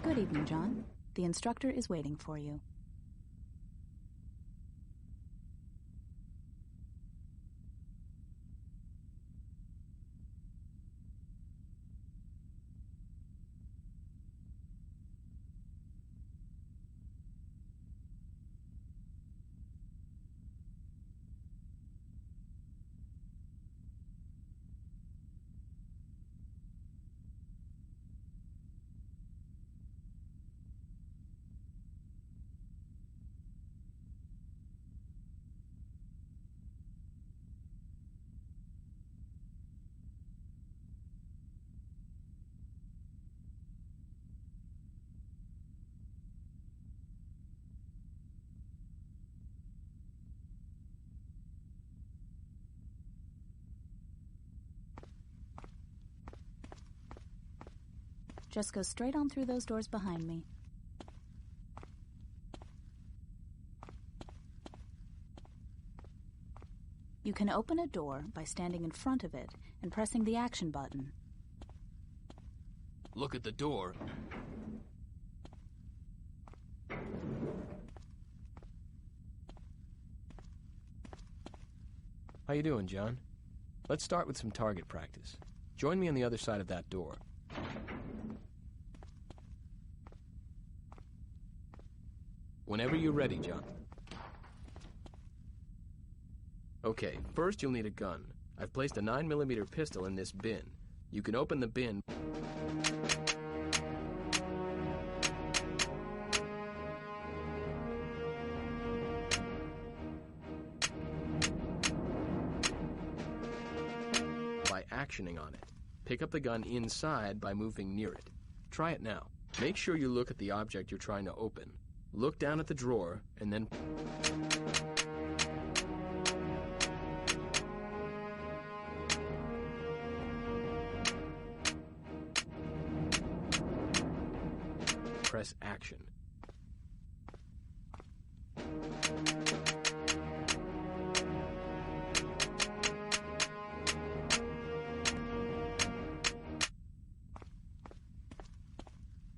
Good evening, John. The instructor is waiting for you. Just go straight on through those doors behind me. You can open a door by standing in front of it and pressing the action button. Look at the door. How you doing, John? Let's start with some target practice. Join me on the other side of that door. Whenever you're ready, John. Okay, first you'll need a gun. I've placed a 9mm pistol in this bin. You can open the bin by actioning on it. Pick up the gun inside by moving near it. Try it now. Make sure you look at the object you're trying to open. Look down at the drawer, and then press action.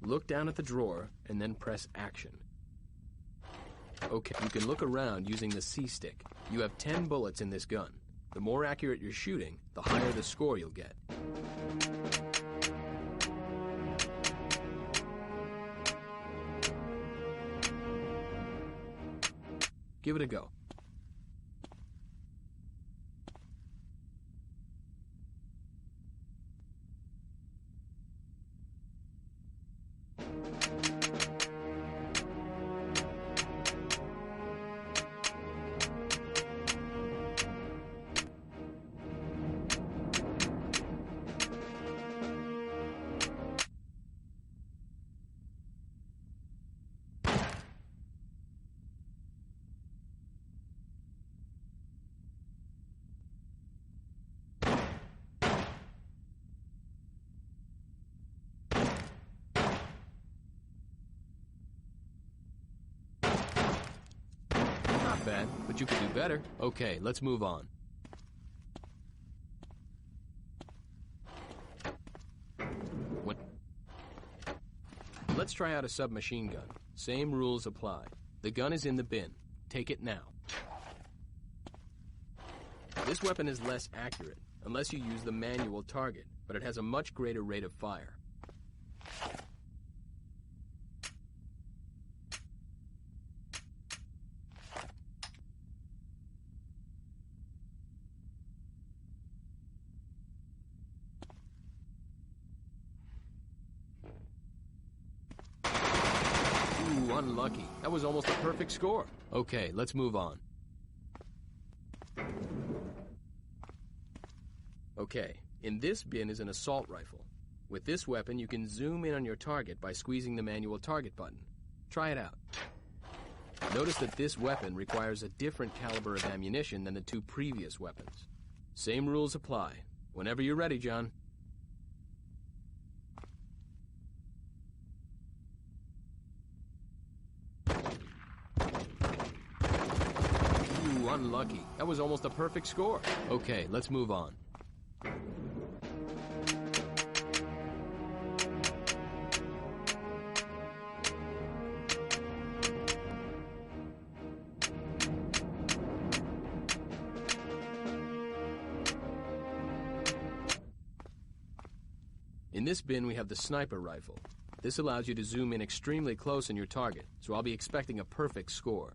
Look down at the drawer, and then press action. Okay, you can look around using the C-stick. You have 10 bullets in this gun. The more accurate you're shooting, the higher the score you'll get. Give it a go. Bad, but you can do better. Okay, let's move on. Let's try out a submachine gun. Same rules apply. The gun is in the bin. Take it now. This weapon is less accurate, unless you use the manual target, but it has a much greater rate of fire. Ooh, unlucky. That was almost a perfect score. Okay, let's move on. Okay, in this bin is an assault rifle. With this weapon, you can zoom in on your target by squeezing the manual target button. Try it out. Notice that this weapon requires a different caliber of ammunition than the two previous weapons. Same rules apply. Whenever you're ready, John. Ooh, unlucky. That was almost a perfect score. Okay, let's move on. In this bin, we have the sniper rifle. This allows you to zoom in extremely close on your target, so I'll be expecting a perfect score.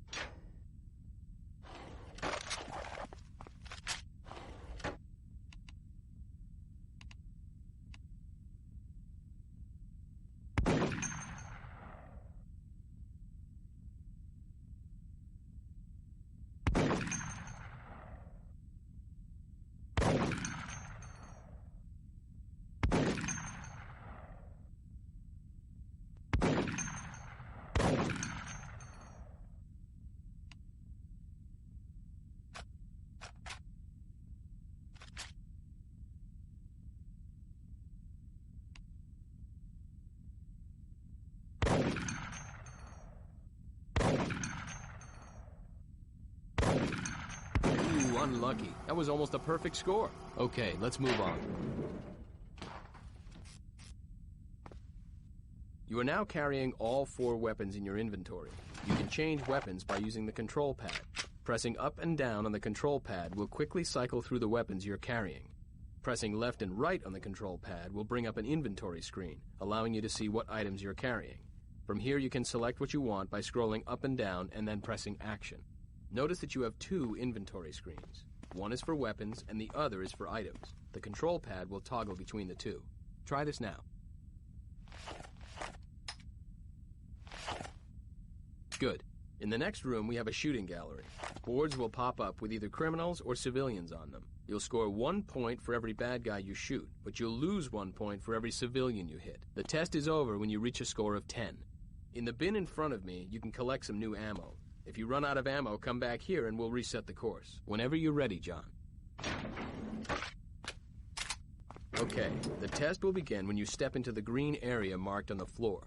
Unlucky. That was almost a perfect score. Okay, let's move on. You are now carrying all 4 weapons in your inventory. You can change weapons by using the control pad. Pressing up and down on the control pad will quickly cycle through the weapons you're carrying. Pressing left and right on the control pad will bring up an inventory screen, allowing you to see what items you're carrying. From here, you can select what you want by scrolling up and down and then pressing action. Notice that you have 2 inventory screens. One is for weapons and the other is for items. The control pad will toggle between the 2. Try this now. Good. In the next room, we have a shooting gallery. Boards will pop up with either criminals or civilians on them. You'll score 1 point for every bad guy you shoot, but you'll lose 1 point for every civilian you hit. The test is over when you reach a score of 10. In the bin in front of me, you can collect some new ammo. If you run out of ammo, come back here and we'll reset the course. Whenever you're ready, John. Okay, the test will begin when you step into the green area marked on the floor.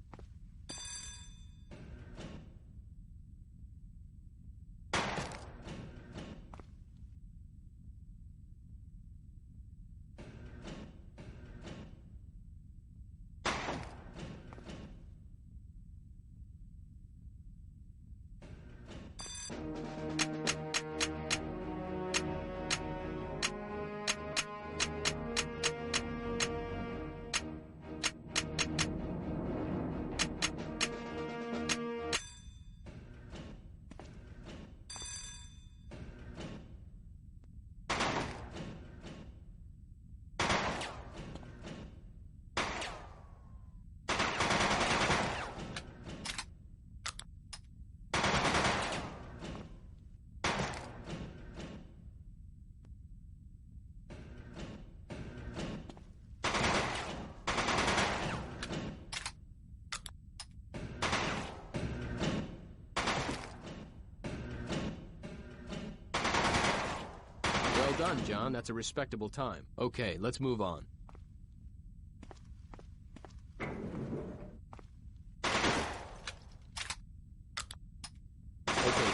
Well done, John. That's a respectable time. Okay, let's move on. Okay,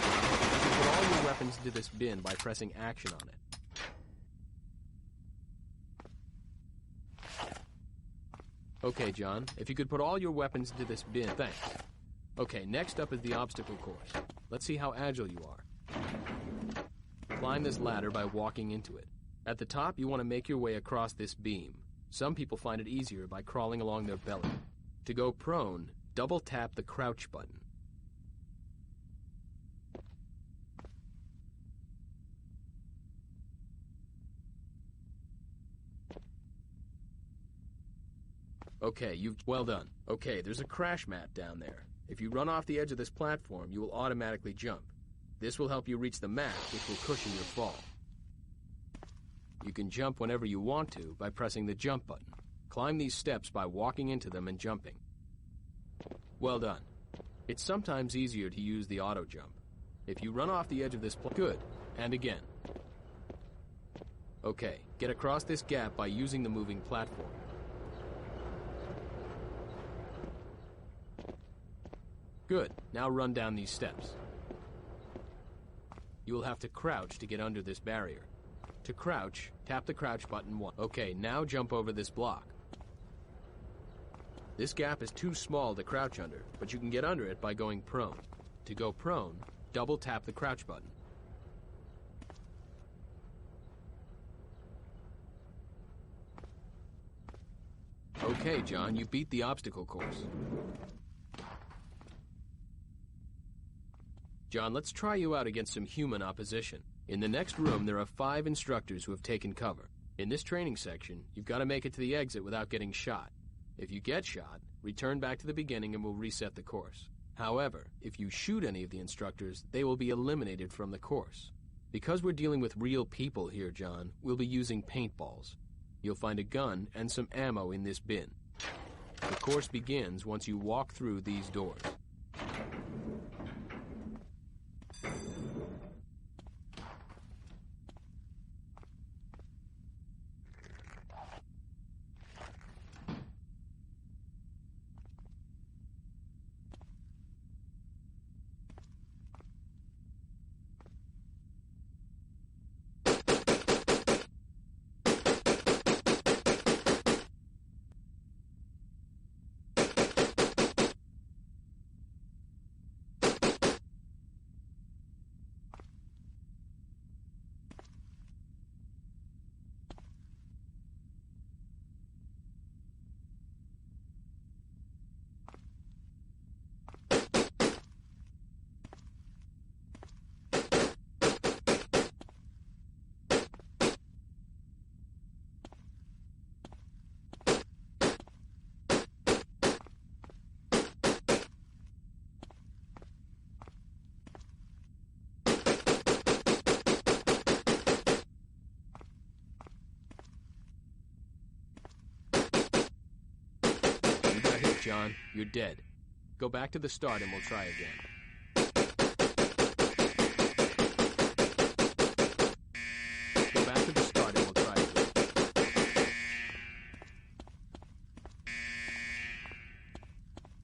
John. You can put all your weapons into this bin by pressing action on it. Okay, John. If you could put all your weapons into this bin, thanks. Okay, next up is the obstacle course. Let's see how agile you are. Climb this ladder by walking into it. At the top, you want to make your way across this beam. Some people find it easier by crawling along their belly. To go prone, double tap the crouch button. Okay, well done. Okay, there's a crash mat down there. If you run off the edge of this platform, you will automatically jump. This will help you reach the mat, which will cushion your fall. You can jump whenever you want to by pressing the jump button. Climb these steps by walking into them and jumping. Well done. It's sometimes easier to use the auto jump. If you run off the edge of this good. And again. Okay, get across this gap by using the moving platform. Good. Now run down these steps. You will have to crouch to get under this barrier. To crouch, tap the crouch button once. Okay, now jump over this block. This gap is too small to crouch under, but you can get under it by going prone. To go prone, double tap the crouch button. Okay, John, you beat the obstacle course. John, let's try you out against some human opposition. In the next room, there are 5 instructors who have taken cover. In this training section, you've got to make it to the exit without getting shot. If you get shot, return back to the beginning and we'll reset the course. However, if you shoot any of the instructors, they will be eliminated from the course. Because we're dealing with real people here, John, we'll be using paintballs. You'll find a gun and some ammo in this bin. The course begins once you walk through these doors. John, you're dead. Go back to the start and we'll try again. Go back to the start and we'll try again.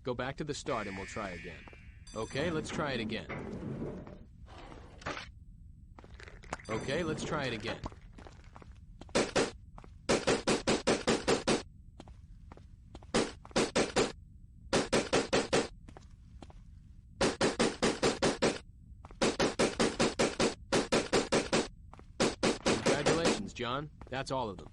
Go back to the start and we'll try again. Okay, let's try it again. Okay, let's try it again. John, that's all of them.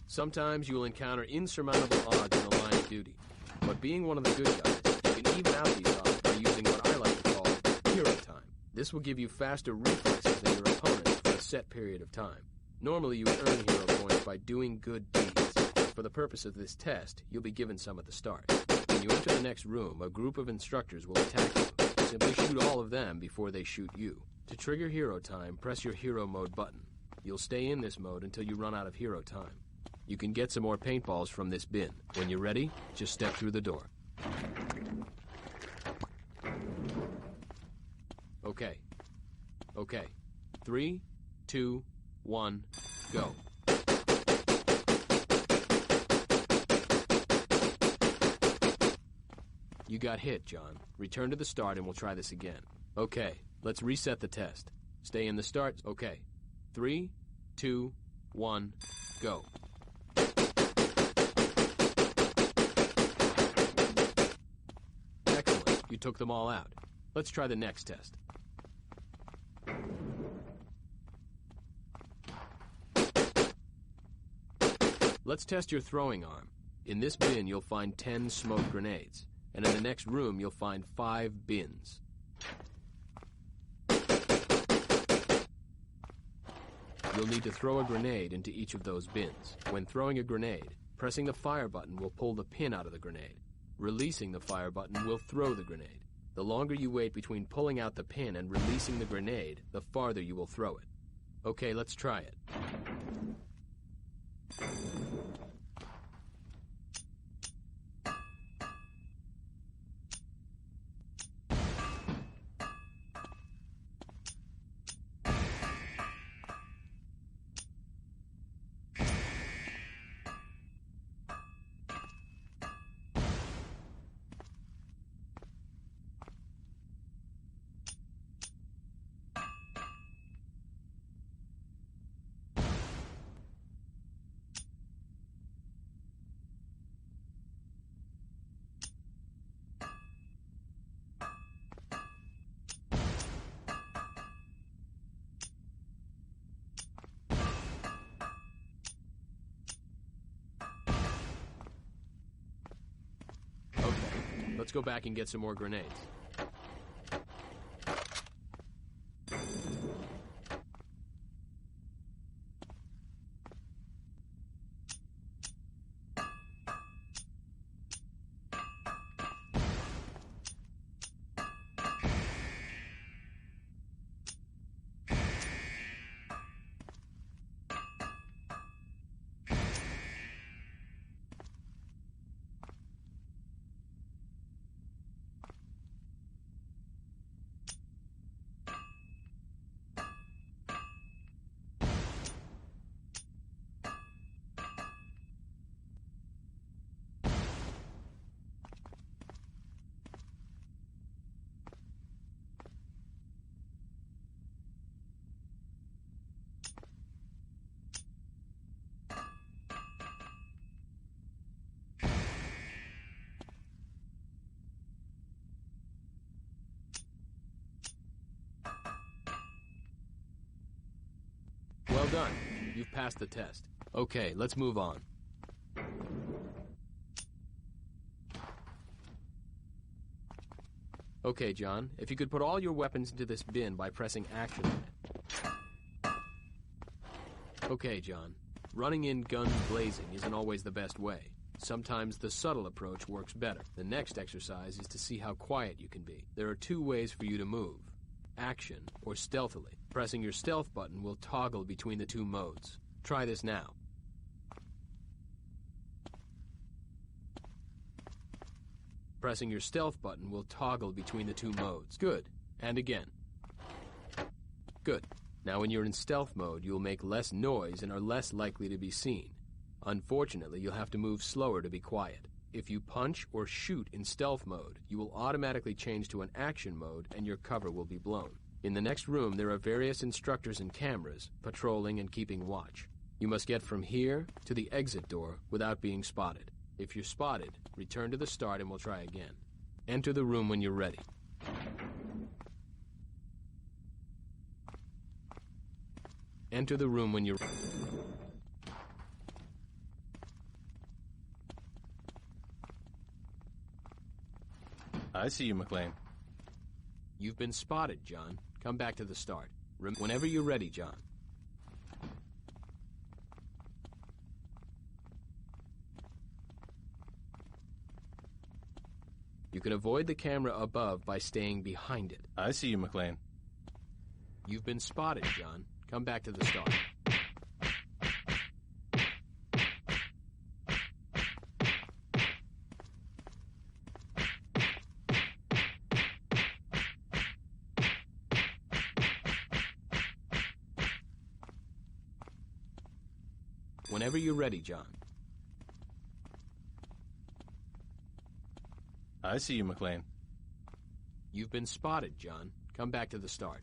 Sometimes you will encounter insurmountable odds in the line of duty, but being one of the good guys, you can even out these odds by using what I like to call hero time. This will give you faster reflexes than your opponents for a set period of time. Normally you earn hero points by doing good deeds. For the purpose of this test, you'll be given some at the start. When you enter the next room, a group of instructors will attack you. Simply shoot all of them before they shoot you. To trigger hero time, press your hero mode button. You'll stay in this mode until you run out of hero time. You can get some more paintballs from this bin. When you're ready, just step through the door. Okay. Okay. 3, 2, 1, go. You got hit, John. Return to the start and we'll try this again. Okay, let's reset the test. Stay in the start. Okay. 3, 2, 1, go. Excellent. You took them all out. Let's try the next test. Let's test your throwing arm. In this bin, you'll find 10 smoke grenades. And in the next room, you'll find 5 bins. You'll need to throw a grenade into each of those bins. When throwing a grenade, pressing the fire button will pull the pin out of the grenade. Releasing the fire button will throw the grenade. The longer you wait between pulling out the pin and releasing the grenade, the farther you will throw it. Okay, let's try it. Let's go back and get some more grenades. Well done. You've passed the test. Okay, let's move on. Okay, John, if you could put all your weapons into this bin by pressing action on it. Okay, John. Running in guns blazing isn't always the best way. Sometimes the subtle approach works better. The next exercise is to see how quiet you can be. There are two ways for you to move: action or stealthily. Pressing your stealth button will toggle between the two modes. Try this now. Pressing your stealth button will toggle between the two modes. Good. And again. Good. Now when you're in stealth mode, you'll make less noise and are less likely to be seen. Unfortunately, you'll have to move slower to be quiet. If you punch or shoot in stealth mode, you will automatically change to an action mode and your cover will be blown. In the next room, there are various instructors and cameras, patrolling and keeping watch. You must get from here to the exit door without being spotted. If you're spotted, return to the start and we'll try again. Enter the room when you're ready. Enter the room when you're ready. I see you, McLean. You've been spotted, John. Come back to the start. Whenever you're ready, John. You can avoid the camera above by staying behind it. I see you, McLean. You've been spotted, John. Come back to the start. Whenever you're ready, John. I see you, McLean. You've been spotted, John. Come back to the start.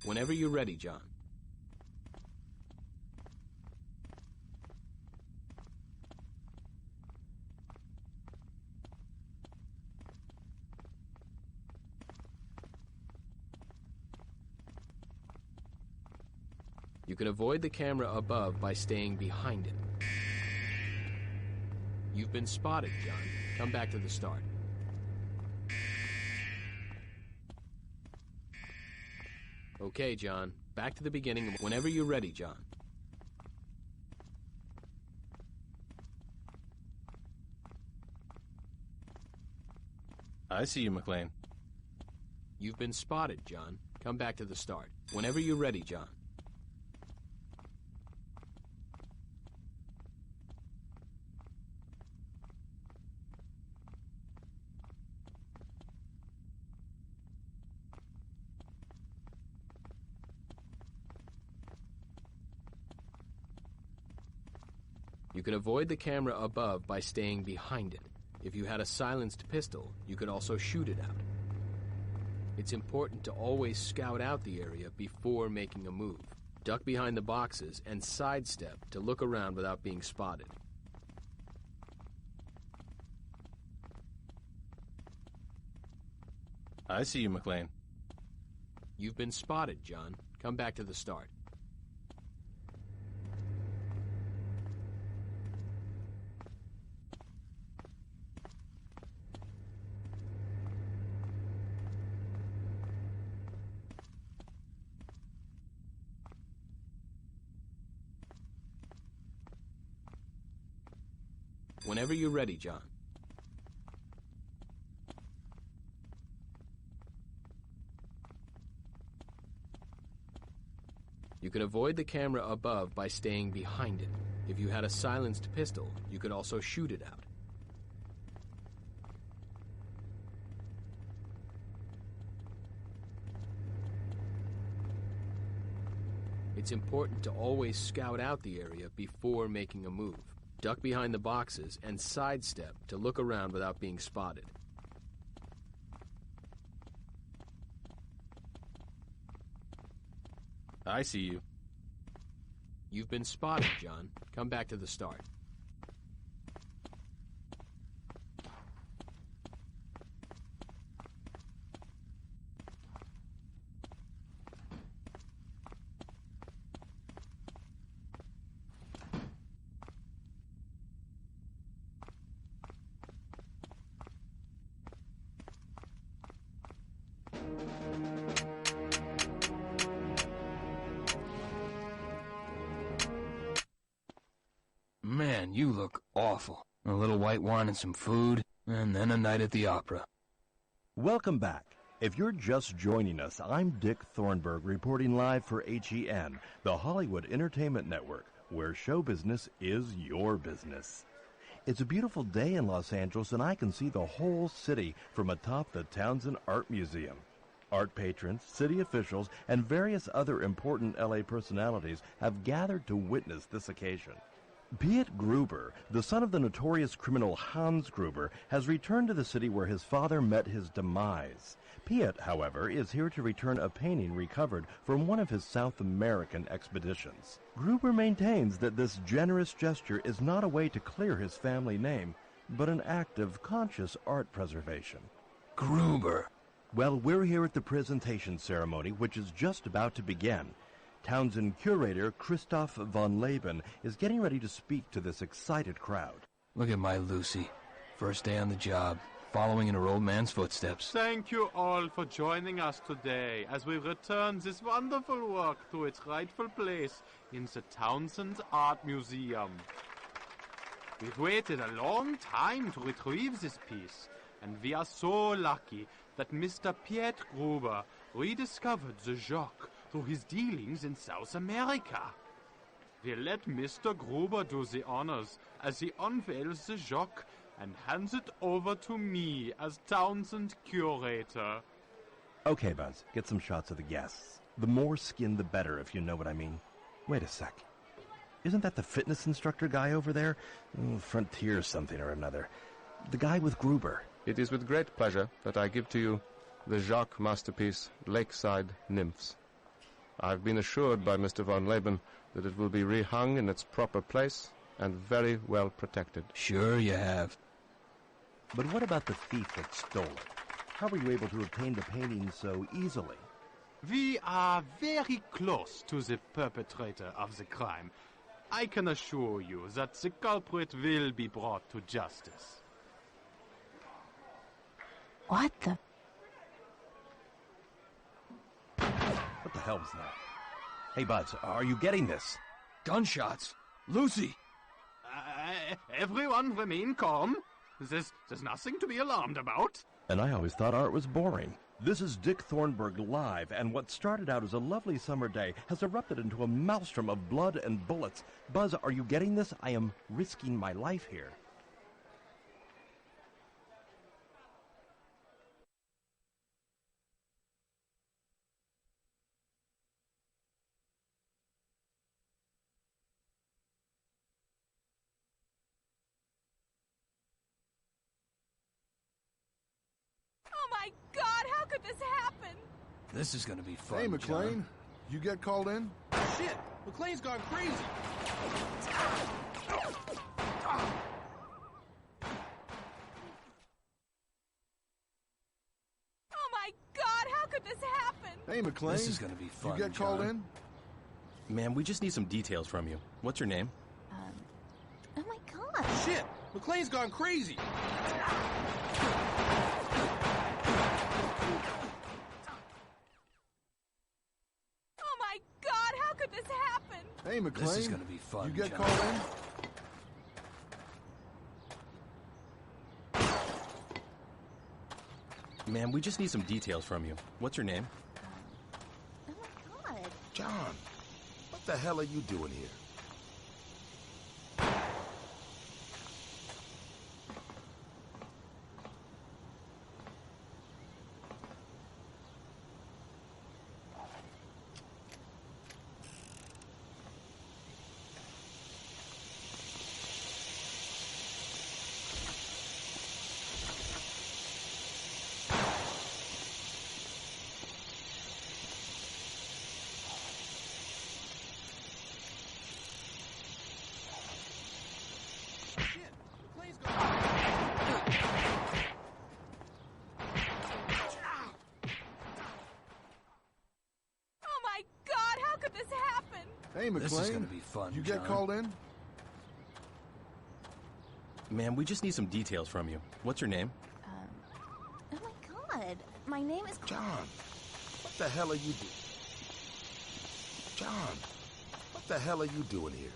Whenever you're ready, John. You can avoid the camera above by staying behind it. You've been spotted, John. Come back to the start. Okay, John. Back to the beginning whenever you're ready, John. I see you, McLean. You've been spotted, John. Come back to the start. Whenever you're ready, John. You could avoid the camera above by staying behind it. If you had a silenced pistol, you could also shoot it out. It's important to always scout out the area before making a move. Duck behind the boxes and sidestep to look around without being spotted. I see you, McLean. You've been spotted, John. Come back to the start. Whenever you're ready, John. You can avoid the camera above by staying behind it. If you had a silenced pistol, you could also shoot it out. It's important to always scout out the area before making a move. Duck behind the boxes and sidestep to look around without being spotted. I see you. You've been spotted, John. Come back to the start. Man, you look awful. A little white wine and some food, and then a night at the opera. Welcome back. If you're just joining us, I'm Dick Thornburg reporting live for HEN, the Hollywood Entertainment Network, where show business is your business. It's a beautiful day in Los Angeles, and I can see the whole city from atop the Townsend Art Museum. Art patrons, city officials, and various other important LA personalities have gathered to witness this occasion. Piet Gruber, the son of the notorious criminal Hans Gruber, has returned to the city where his father met his demise. Piet, however, is here to return a painting recovered from one of his South American expeditions. Gruber maintains that this generous gesture is not a way to clear his family name, but an act of conscious art preservation. Gruber. Well, we're here at the presentation ceremony, which is just about to begin. Townsend curator Christoph von Leben is getting ready to speak to this excited crowd. Look at my Lucy. First day on the job, following in her old man's footsteps. Thank you all for joining us today as we return this wonderful work to its rightful place in the Townsend Art Museum. We've waited a long time to retrieve this piece, and we are so lucky that Mr. Piet Gruber rediscovered the Jock through his dealings in South America. We'll let Mr. Gruber do the honors as he unveils the Jock and hands it over to me as Townsend curator. Okay, Buzz, get some shots of the guests. The more skin, the better, if you know what I mean. Wait a sec. Isn't that the fitness instructor guy over there? Frontier something or another. The guy with Gruber. It is with great pleasure that I give to you the Jacques masterpiece, Lakeside Nymphs. I've been assured by Mr. von Leben that it will be rehung in its proper place and very well protected. Sure you have. But what about the thief that stole it? How were you able to obtain the painting so easily? We are very close to the perpetrator of the crime. I can assure you that the culprit will be brought to justice. What the? What the hell was that? Hey, Buzz, are you getting this? Gunshots. Lucy. Everyone remain calm. There's nothing to be alarmed about. And I always thought art was boring. This is Dick Thornburg live, and what started out as a lovely summer day has erupted into a maelstrom of blood and bullets. Buzz, are you getting this? I am risking my life here. My God, how could this happen? This is gonna be fun. Hey, McLean, you get called in? Shit, McLean's gone crazy. Oh my God, how could this happen? Hey, McLean, This is gonna be fun. you get called John. in? Man, we just need some details from you. What's your name? Oh my God. Shit, McLean's gone crazy. Oh my God, how could this happen? Hey, McLean, This is gonna be fun. you get John. called in? Ma'am, we just need some details from you. What's your name? Oh my God. John, what the hell are you doing here? Hey, McLean. This is gonna be fun, You get John. called in? Ma'am, we just need some details from you. What's your name? Oh my God. My name is... John, what the hell are you doing? John, what the hell are you doing here?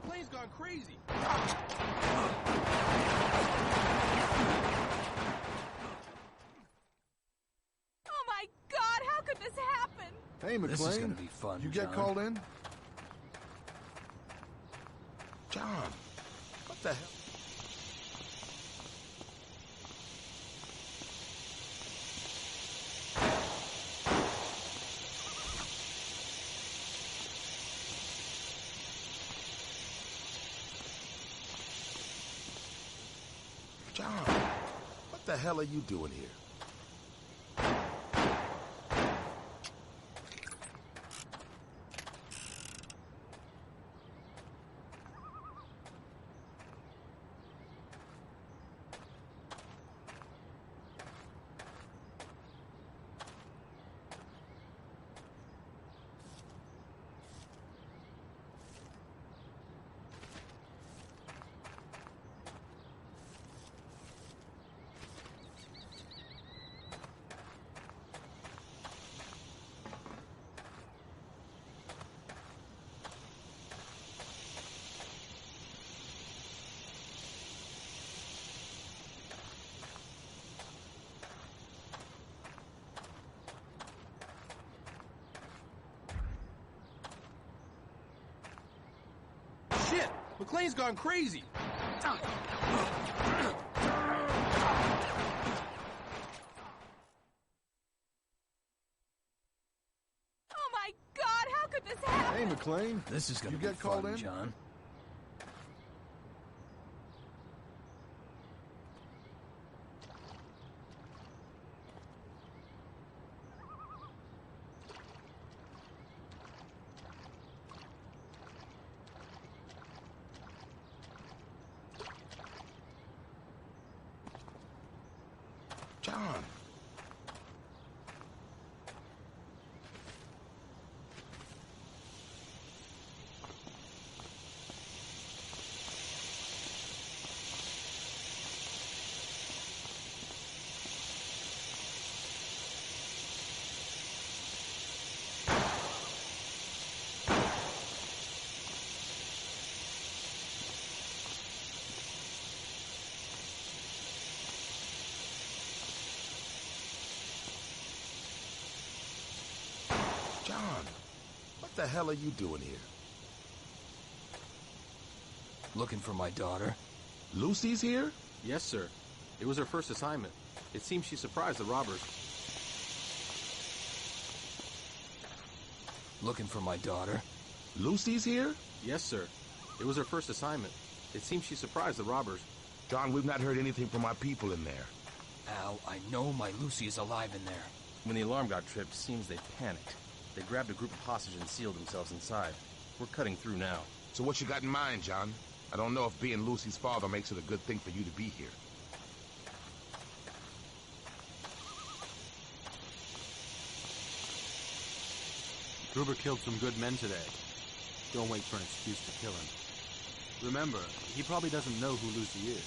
McLean's gone crazy. Oh my God, how could this happen? Hey, McLean. This is gonna be fun, You get John. called in? John, what the hell? John, what the hell are you doing here? Shit! McLean's gone crazy. Oh my God, how could this happen? Hey, McLean. This is gonna You be get called fun, in? John. John. John, what the hell are you doing here? Looking for my daughter. Lucy's here? Yes, sir. It was her first assignment. It seems she surprised the robbers. Looking for my daughter. Lucy's here? Yes, sir. It was her first assignment. It seems she surprised the robbers. John, we've not heard anything from our people in there. Al, I know my Lucy is alive in there. When the alarm got tripped, seems they panicked. They grabbed a group of hostages and sealed themselves inside. We're cutting through now. So what you got in mind, John? I don't know if being Lucy's father makes it a good thing for you to be here. Gruber killed some good men today. Don't wait for an excuse to kill him. Remember, he probably doesn't know who Lucy is.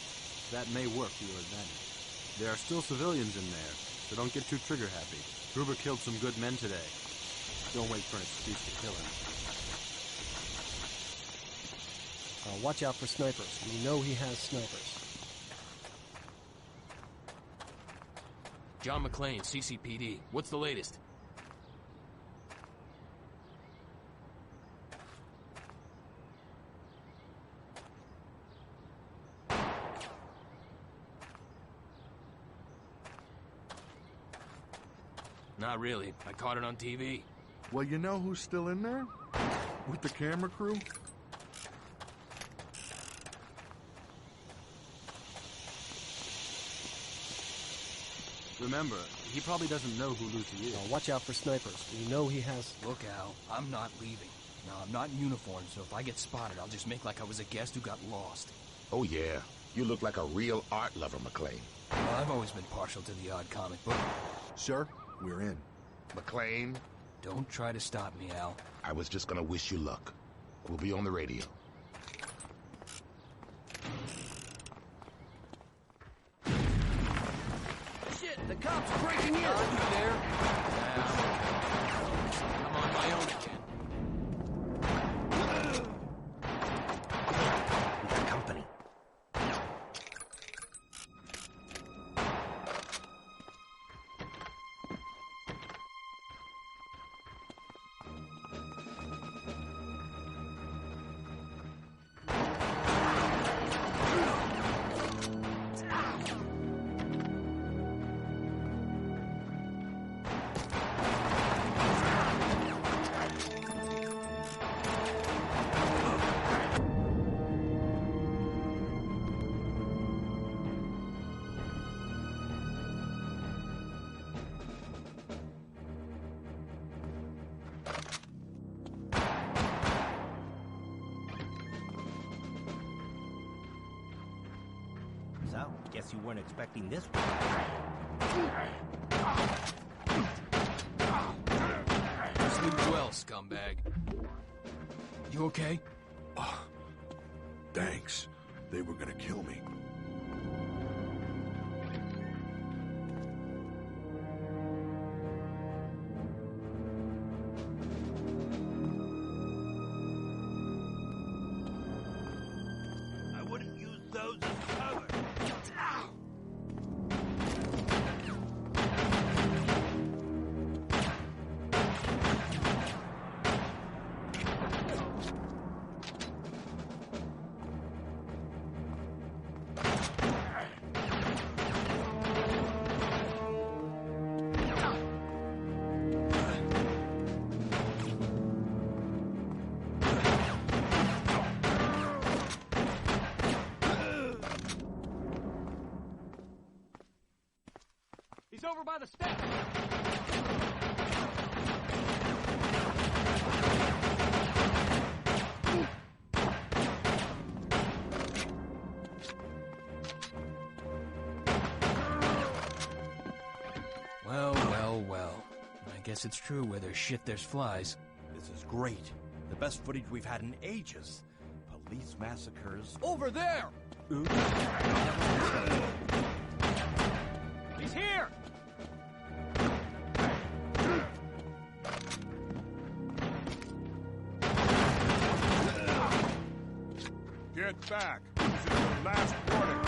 That may work to your advantage. There are still civilians in there, so don't get too trigger-happy. Gruber killed some good men today. Don't wait for an excuse to kill him. Watch out for snipers. We know he has snipers. John McClane, CCPD. What's the latest? Not really. I caught it on TV. Well, you know who's still in there? With the camera crew? Remember, he probably doesn't know who Lucy is. Watch out for snipers. We know he has... Look, Al, I'm not leaving. Now, I'm not in uniform, so if I get spotted, I'll just make like I was a guest who got lost. Oh, yeah. You look like a real art lover, McClane. Well, I've always been partial to the odd comic book. Sir, we're in. McClane? Don't try to stop me, Al. I was just gonna wish you luck. We'll be on the radio. Shit, the cops are breaking in! Are you there? I'm on my own again. We got company. So, guess you weren't expecting this one. Sleep well, scumbag. You okay? Oh, thanks. They were gonna kill me. I wouldn't use those as cover. He's over by the steps. Well. I guess it's true where there's shit, there's flies. This is great. The best footage we've had in ages. Police massacres. Over there! He's here! Get back. This is your last warning.